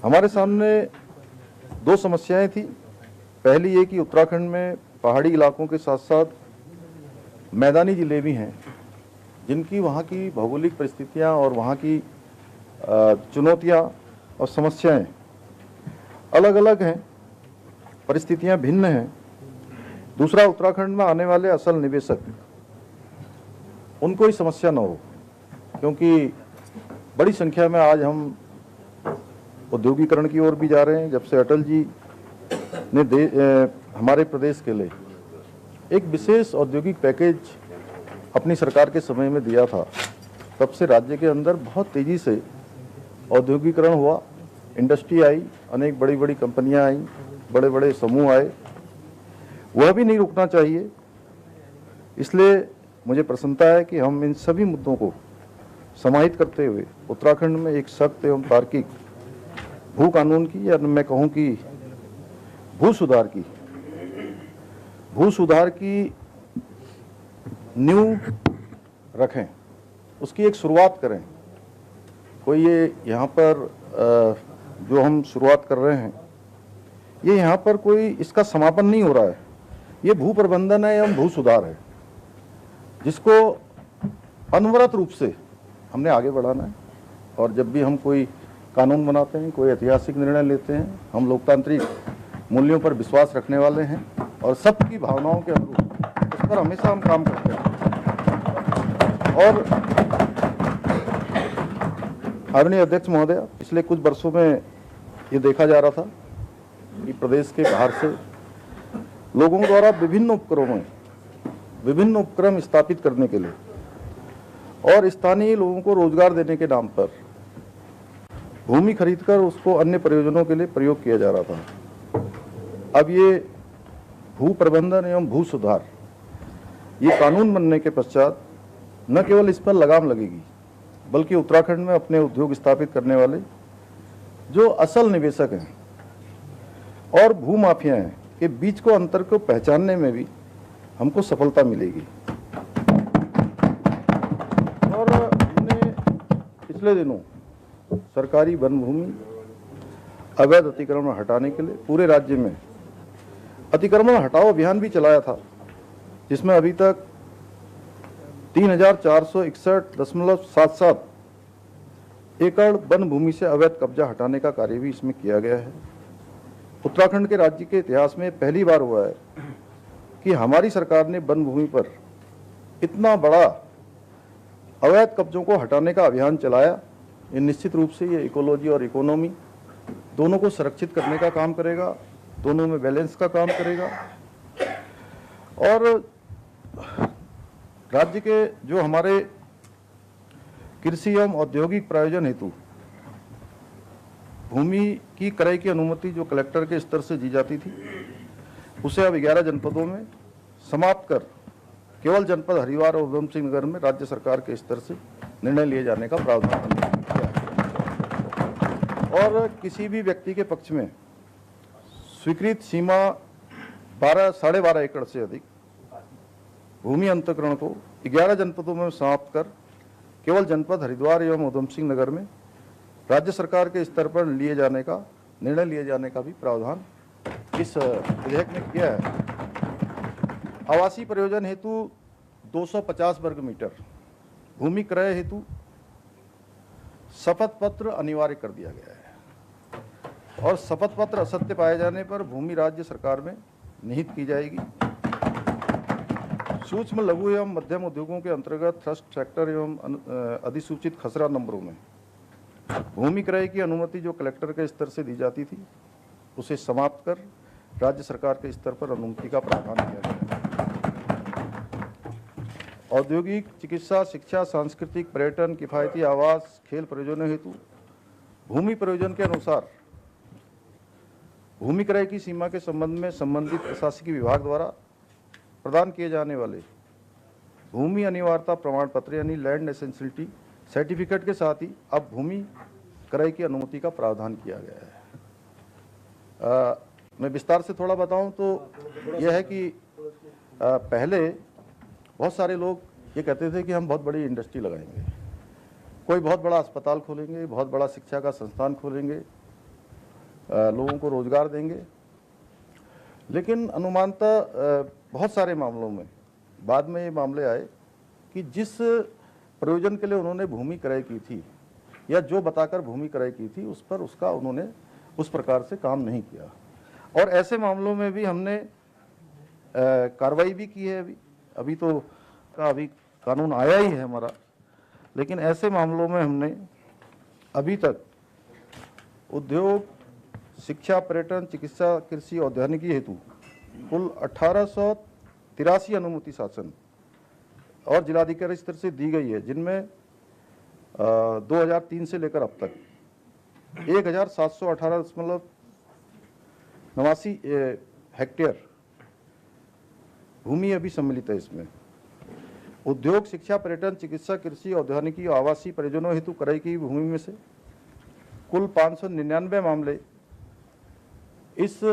हमारे सामने दो समस्याएं थी। पहली ये कि उत्तराखंड में पहाड़ी इलाकों के साथ साथ मैदानी जिले भी हैं जिनकी वहाँ की भौगोलिक परिस्थितियाँ और वहाँ की चुनौतियाँ और समस्याएं अलग अलग हैं, परिस्थितियाँ भिन्न हैं। दूसरा, उत्तराखंड में आने वाले असल निवेशक उनको ही समस्या न हो, क्योंकि बड़ी संख्या में आज हम औद्योगिकरण की ओर भी जा रहे हैं। जब से अटल जी ने हमारे प्रदेश के लिए एक विशेष औद्योगिक पैकेज अपनी सरकार के समय में दिया था, तब से राज्य के अंदर बहुत तेजी से औद्योगिकरण हुआ, इंडस्ट्री आई, अनेक बड़ी बड़ी कंपनियां आई, बड़े बड़े समूह आए। वह भी नहीं रुकना चाहिए। इसलिए मुझे प्रसन्नता है कि हम इन सभी मुद्दों को समाहित करते हुए उत्तराखंड में एक सख्त एवं तार्किक भू कानून की, या मैं कहूँ कि भू सुधार की नींव रखें, उसकी एक शुरुआत करें। कोई ये यहाँ पर जो हम शुरुआत कर रहे हैं, ये यहाँ पर कोई इसका समापन नहीं हो रहा है। ये भू प्रबंधन है एवं भू सुधार है, जिसको अनवरत रूप से हमने आगे बढ़ाना है। और जब भी हम कोई कानून बनाते हैं, कोई ऐतिहासिक निर्णय लेते हैं, हम लोकतांत्रिक मूल्यों पर विश्वास रखने वाले हैं और सबकी भावनाओं के अनुरूप उस पर हमेशा हम काम करते हैं। और आदरणीय अध्यक्ष महोदय, पिछले कुछ वर्षों में ये देखा जा रहा था कि प्रदेश के बाहर से लोगों द्वारा विभिन्न उपक्रम स्थापित करने के लिए और स्थानीय लोगों को रोजगार देने के नाम पर भूमि खरीदकर उसको अन्य प्रयोजनों के लिए प्रयोग किया जा रहा था। अब ये भू प्रबंधन एवं भू सुधार, ये कानून बनने के पश्चात न केवल इस पर लगाम लगेगी, बल्कि उत्तराखंड में अपने उद्योग स्थापित करने वाले जो असल निवेशक हैं और भू माफिया हैं के बीच को अंतर को पहचानने में भी हमको सफलता मिलेगी। और हमने पिछले दिनों सरकारी वन भूमि अवैध अतिक्रमण हटाने के लिए पूरे राज्य में अतिक्रमण हटाओ अभियान भी चलाया था, जिसमें अभी तक 3461.77 एकड़ वन भूमि से अवैध कब्जा हटाने का कार्य भी इसमें किया गया है। उत्तराखंड के राज्य के इतिहास में पहली बार हुआ है कि हमारी सरकार ने वन भूमि पर इतना बड़ा अवैध कब्जों को हटाने का अभियान चलाया। ये निश्चित रूप से ये इकोलॉजी और इकोनॉमी दोनों को संरक्षित करने का काम करेगा, दोनों में बैलेंस का काम करेगा। और राज्य के जो हमारे कृषि एवं औद्योगिक प्रयोजन हेतु भूमि की क्रय की अनुमति जो कलेक्टर के स्तर से दी जाती थी, उसे अब 11 जनपदों में समाप्त कर केवल जनपद हरिद्वार और उधम सिंह नगर में राज्य सरकार के स्तर से निर्णय लिए जाने का प्रावधान किया है। और किसी भी व्यक्ति के पक्ष में स्वीकृत सीमा 12.5 एकड़ से अधिक भूमि अंतःकरण को 11 जनपदों में समाप्त कर केवल जनपद हरिद्वार एवं उधम सिंह नगर में राज्य सरकार के स्तर पर निर्णय लिए जाने का भी प्रावधान इस विधेयक में किया है। आवासीय प्रयोजन हेतु 250 वर्ग मीटर भूमि क्रय हेतु शपथ पत्र अनिवार्य कर दिया गया है, और शपथ पत्र असत्य पाए जाने पर भूमि राज्य सरकार में निहित की जाएगी। सूक्ष्म लघु एवं मध्यम उद्योगों के अंतर्गत थ्रस्ट सेक्टर एवं अधिसूचित खसरा नंबरों में भूमि क्रय की अनुमति जो कलेक्टर के स्तर से दी जाती थी, उसे समाप्त कर राज्य सरकार के स्तर पर अनुमति का प्रावधान किया गया है। औद्योगिक, चिकित्सा, शिक्षा, सांस्कृतिक, पर्यटन, किफायती आवास, खेल प्रयोजनों हेतु भूमि प्रयोजन के अनुसार भूमि क्रय की सीमा के संबंध में संबंधित प्रशासकीय विभाग द्वारा प्रदान किए जाने वाले भूमि अनिवार्यता प्रमाण पत्र यानी लैंड एसेंशियलिटी सर्टिफिकेट के साथ ही अब भूमि क्रय की अनुमति का प्रावधान किया गया है। मैं विस्तार से थोड़ा बताऊं तो यह है कि पहले बहुत सारे लोग ये कहते थे कि हम बहुत बड़ी इंडस्ट्री लगाएंगे, कोई बहुत बड़ा अस्पताल खोलेंगे, बहुत बड़ा शिक्षा का संस्थान खोलेंगे, लोगों को रोजगार देंगे। लेकिन अनुमानतः बहुत सारे मामलों में बाद में ये मामले आए कि जिस प्रयोजन के लिए उन्होंने भूमि क्रय की थी या जो बताकर भूमि क्रय की थी उस पर उसका उन्होंने उस प्रकार से काम नहीं किया। और ऐसे मामलों में भी हमने कार्रवाई भी की है। अभी तो अभी कानून आया ही है हमारा, लेकिन ऐसे मामलों में हमने अभी तक उद्योग, शिक्षा, पर्यटन, चिकित्सा, कृषि, औद्यानिकी हेतु कुल 1883 अनुमति शासन और जिलाधिकारी स्तर से दी गई है, जिनमें 2003 से लेकर अब तक 1718.89 हेक्टेयर भूमि अभी सम्मिलित है। इसमें उद्योग, शिक्षा, पर्यटन, चिकित्सा, कृषि, औद्यानिकी और आवासीय प्रयोजनों हेतु क्रय की भूमि में से कुल 599 मामले इस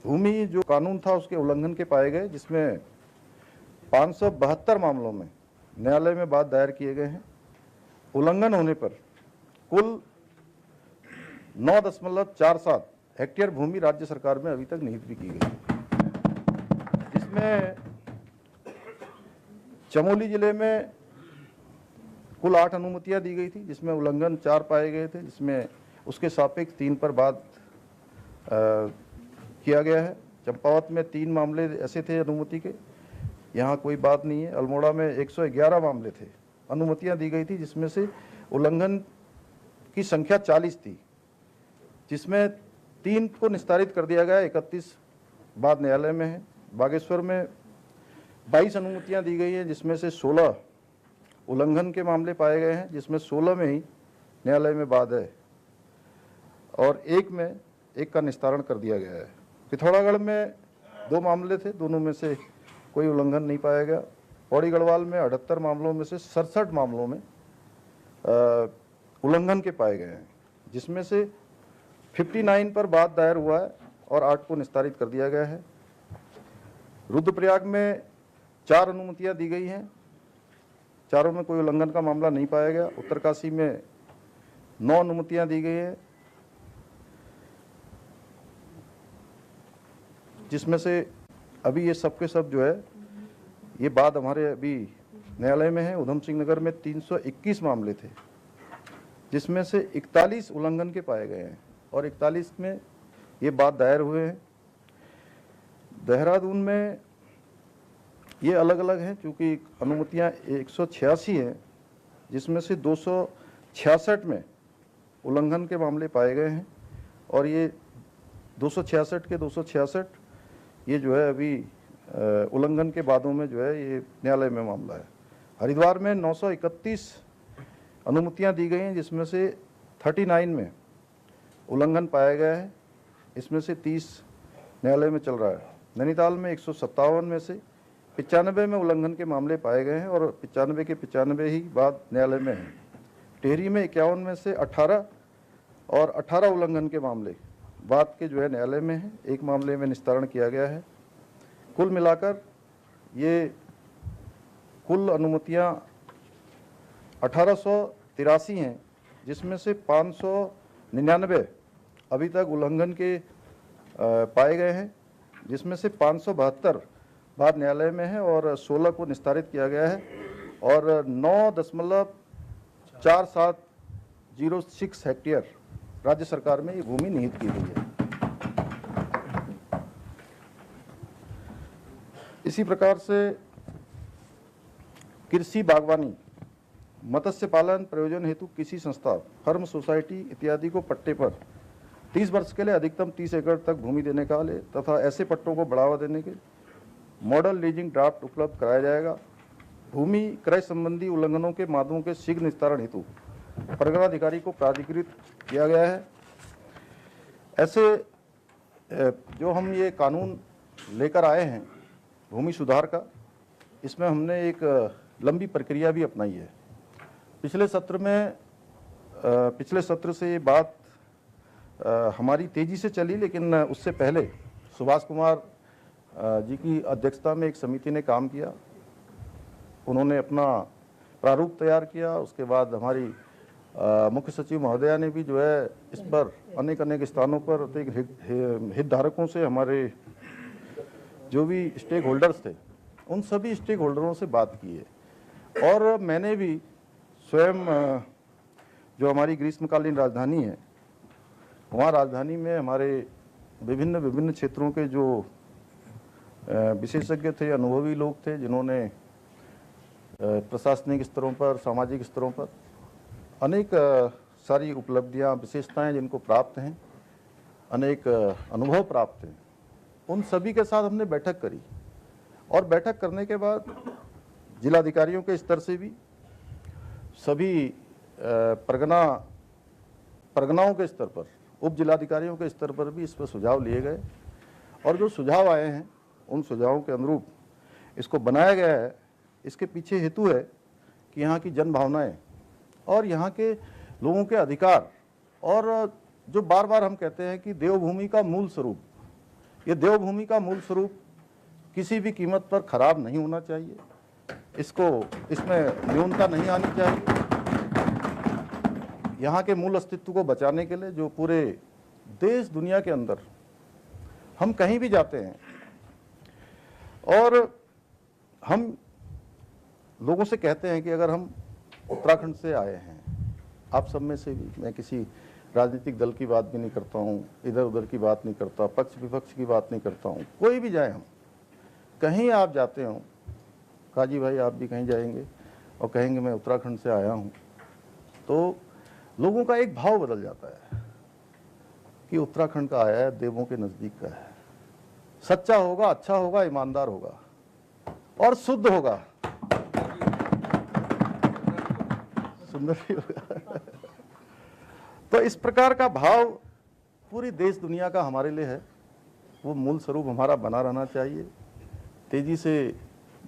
भूमि जो कानून था उसके उल्लंघन के पाए गए, जिसमें 572 मामलों में न्यायालय में वाद दायर किए गए हैं। उल्लंघन होने पर कुल 9.47 हेक्टेयर भूमि राज्य सरकार में अभी तक निहित भी की गई, जिसमें चमोली जिले में कुल 8 अनुमतियां दी गई थी, जिसमें उल्लंघन 4 पाए गए थे, जिसमें उसके सापेक्ष 3 पर बात किया गया है। चंपावत में 3 मामले ऐसे थे अनुमति के, यहाँ कोई बात नहीं है। अल्मोड़ा में 111 मामले थे, अनुमतियां दी गई थी, जिसमें से उल्लंघन की संख्या 40 थी, जिसमें 3 को निस्तारित कर दिया गया, 31 बाद न्यायालय में है। बागेश्वर में 22 अनुमतियां दी गई हैं, जिसमें से 16 उल्लंघन के मामले पाए गए हैं, जिसमें 16 में ही न्यायालय में वाद है और एक का निस्तारण कर दिया गया है। पिथौरागढ़ में 2 मामले थे, दोनों में से कोई उल्लंघन नहीं पाया गया। पौड़ी गढ़वाल में 78 मामलों में से 67 मामलों में उल्लंघन के पाए गए हैं, जिसमें से 59 पर वाद दायर हुआ है और 8 को निस्तारित कर दिया गया है। रुद्रप्रयाग में 4 अनुमतियां दी गई हैं, चारों में कोई उल्लंघन का मामला नहीं पाया गया। उत्तरकाशी में 9 अनुमतियां दी गई हैं, जिसमें से अभी ये सब के सब जो है ये बाद हमारे अभी न्यायालय में है। उधम सिंह नगर में 321 मामले थे, जिसमें से 41 उल्लंघन के पाए गए हैं और 41 में ये बात दायर हुए हैं। देहरादून में ये अलग अलग हैं, क्योंकि अनुमतियां 186 हैं, जिसमें से 266 में उल्लंघन के मामले पाए गए हैं और ये 266 के 266 ये जो है अभी उल्लंघन के बादों में जो है ये न्यायालय में मामला है। हरिद्वार में 931 अनुमतियां दी गई हैं, जिसमें से 39 में उल्लंघन पाया गया है, इसमें से 30 न्यायालय में चल रहा है। नैनीताल में 157 में से 95 में उल्लंघन के मामले पाए गए हैं और 95 के 95 ही बाद न्यायालय में हैं। टिहरी में 51 में से 18 और 18 उल्लंघन के मामले बाद के जो है न्यायालय में हैं, एक मामले में निस्तारण किया गया है। कुल मिलाकर ये कुल अनुमतियां 1883 हैं, जिसमें से 599 अभी तक उल्लंघन के पाए गए हैं, जिसमें से 572 बाद न्यायालय में है और 16 को निस्तारित किया गया है और 9.4706 हेक्टेयर राज्य सरकार में ये भूमि निहित की गई है। इसी प्रकार से कृषि, बागवानी, मत्स्य पालन प्रयोजन हेतु किसी संस्था, फर्म, सोसाइटी इत्यादि को पट्टे पर 30 वर्ष के लिए अधिकतम 30 एकड़ तक भूमि देने का ले तथा ऐसे पट्टों को बढ़ावा देने के मॉडल लीजिंग ड्राफ्ट उपलब्ध कराया जाएगा। भूमि क्रय संबंधी उल्लंघनों के मामलों के शीघ्र निस्तारण हेतु परगनाधिकारी को प्राधिकृत किया गया है। ऐसे जो हम ये कानून लेकर आए हैं भूमि सुधार का, इसमें हमने एक लंबी प्रक्रिया भी अपनाई है। पिछले सत्र से ये बात हमारी तेजी से चली, लेकिन उससे पहले सुभाष कुमार जी की अध्यक्षता में एक समिति ने काम किया। उन्होंने अपना प्रारूप तैयार किया, उसके बाद हमारी मुख्य सचिव महोदया ने भी जो है इस पर अनेक अनेक स्थानों पर हितधारकों से, हमारे जो भी स्टेक होल्डर्स थे उन सभी स्टेक होल्डरों से बात की है। और मैंने भी स्वयं जो हमारी ग्रीष्मकालीन राजधानी है, वहाँ राजधानी में हमारे विभिन्न क्षेत्रों के जो विशेषज्ञ थे, अनुभवी लोग थे, जिन्होंने प्रशासनिक स्तरों पर, सामाजिक स्तरों पर अनेक सारी उपलब्धियां, विशेषताएं जिनको प्राप्त हैं, अनेक अनुभव प्राप्त हैं, उन सभी के साथ हमने बैठक करी। और बैठक करने के बाद जिलाधिकारियों के स्तर से भी, सभी परगनाओं के स्तर पर, उप जिलाधिकारियों के स्तर पर भी इस पर सुझाव लिए गए। और जो सुझाव आए हैं उन सुझावों के अनुरूप इसको बनाया गया है। इसके पीछे हेतु है कि यहाँ की जन भावनाएं और यहाँ के लोगों के अधिकार, और जो बार बार हम कहते हैं कि देवभूमि का मूल स्वरूप, ये देवभूमि का मूल स्वरूप किसी भी कीमत पर खराब नहीं होना चाहिए, इसमें न्यूनता नहीं आनी चाहिए। यहाँ के मूल अस्तित्व को बचाने के लिए जो पूरे देश दुनिया के अंदर हम कहीं भी जाते हैं और हम लोगों से कहते हैं कि अगर हम उत्तराखंड से आए हैं, आप सब में से भी, मैं किसी राजनीतिक दल की बात भी नहीं करता हूँ, इधर उधर की बात नहीं करता, पक्ष विपक्ष की बात नहीं करता हूँ, कोई भी जाए, हम कहीं आप जाते हो, काजी भाई आप भी कहीं जाएंगे और कहेंगे मैं उत्तराखंड से आया हूँ, तो लोगों का एक भाव बदल जाता है कि उत्तराखंड का आया है, देवों के नज़दीक का है, सच्चा होगा, अच्छा होगा, ईमानदार होगा और शुद्ध होगा, सुंदर भी होगा। तो इस प्रकार का भाव पूरी देश दुनिया का हमारे लिए है, वो मूल स्वरूप हमारा बना रहना चाहिए। तेजी से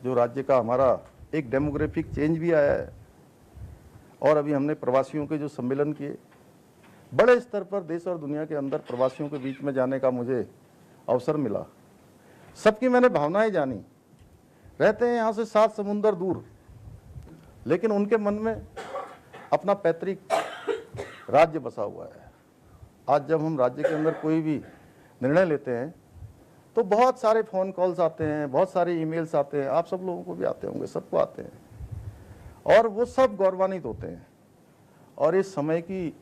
जो राज्य का हमारा एक डेमोग्राफिक चेंज भी आया है, और अभी हमने प्रवासियों के जो सम्मेलन किए, बड़े स्तर पर देश और दुनिया के अंदर प्रवासियों के बीच में जाने का मुझे अवसर मिला। सबकी मैंने भावनाएं जानी। रहते हैं यहाँ से 7 समुंदर दूर, लेकिन उनके मन में अपना पैतृक राज्य बसा हुआ है। आज जब हम राज्य के अंदर कोई भी निर्णय लेते हैं तो बहुत सारे फ़ोन कॉल्स आते हैं, बहुत सारे ईमेल्स आते हैं, आप सब लोगों को भी आते होंगे, सबको आते हैं, और वो सब गौरवान्वित होते हैं। और इस समय की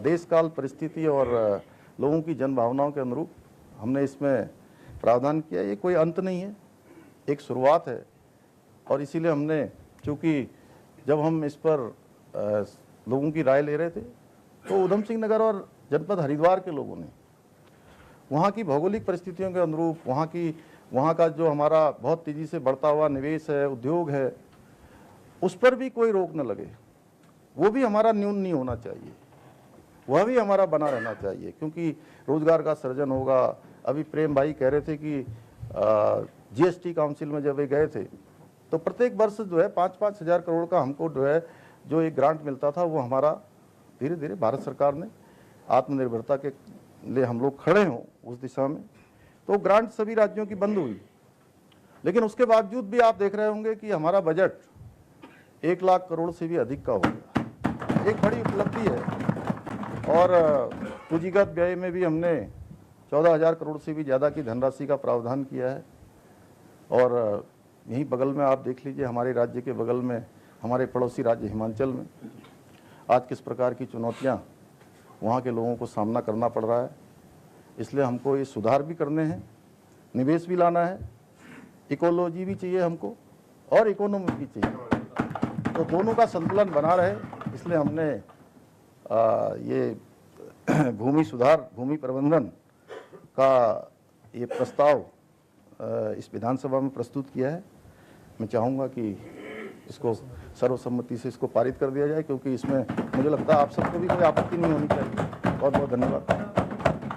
देश काल परिस्थिति और लोगों की जन भावनाओं के अनुरूप हमने इसमें प्रावधान किया। ये कोई अंत नहीं है, एक शुरुआत है। और इसीलिए हमने, चूँकि जब हम इस पर लोगों की राय ले रहे थे तो उधम सिंह नगर और जनपद हरिद्वार के लोगों ने वहाँ की भौगोलिक परिस्थितियों के अनुरूप, वहाँ का जो हमारा बहुत तेज़ी से बढ़ता हुआ निवेश है, उद्योग है, उस पर भी कोई रोक न लगे, वो भी हमारा न्यून नहीं होना चाहिए, वह भी हमारा बना रहना चाहिए, क्योंकि रोजगार का सृजन होगा। अभी प्रेम भाई कह रहे थे कि जीएसटी काउंसिल में जब वे गए थे तो प्रत्येक वर्ष जो है 5-5 हज़ार करोड़ का हमको जो है जो एक ग्रांट मिलता था, वो हमारा धीरे धीरे भारत सरकार ने आत्मनिर्भरता के लिए हम लोग खड़े हों उस दिशा में, तो ग्रांट सभी राज्यों की बंद हुई। लेकिन उसके बावजूद भी आप देख रहे होंगे कि हमारा बजट 1 लाख करोड़ से भी अधिक का हो गया, एक बड़ी उपलब्धि है। और पूंजीगत व्यय में भी हमने 14,000 करोड़ से भी ज़्यादा की धनराशि का प्रावधान किया है। और यहीं बगल में आप देख लीजिए, हमारे राज्य के बगल में हमारे पड़ोसी राज्य हिमाचल में आज किस प्रकार की चुनौतियां वहाँ के लोगों को सामना करना पड़ रहा है। इसलिए हमको ये सुधार भी करने हैं, निवेश भी लाना है, इकोलॉजी भी चाहिए हमको और इकोनॉमी भी चाहिए, तो दोनों का संतुलन बना रहे। इसलिए हमने ये भूमि सुधार, भूमि प्रबंधन का ये प्रस्ताव इस विधानसभा में प्रस्तुत किया है। मैं चाहूँगा कि इसको सर्वसम्मति से इसको पारित कर दिया जाए, क्योंकि इसमें मुझे लगता है आप सबको भी कोई आपत्ति नहीं होनी चाहिए। बहुत बहुत धन्यवाद।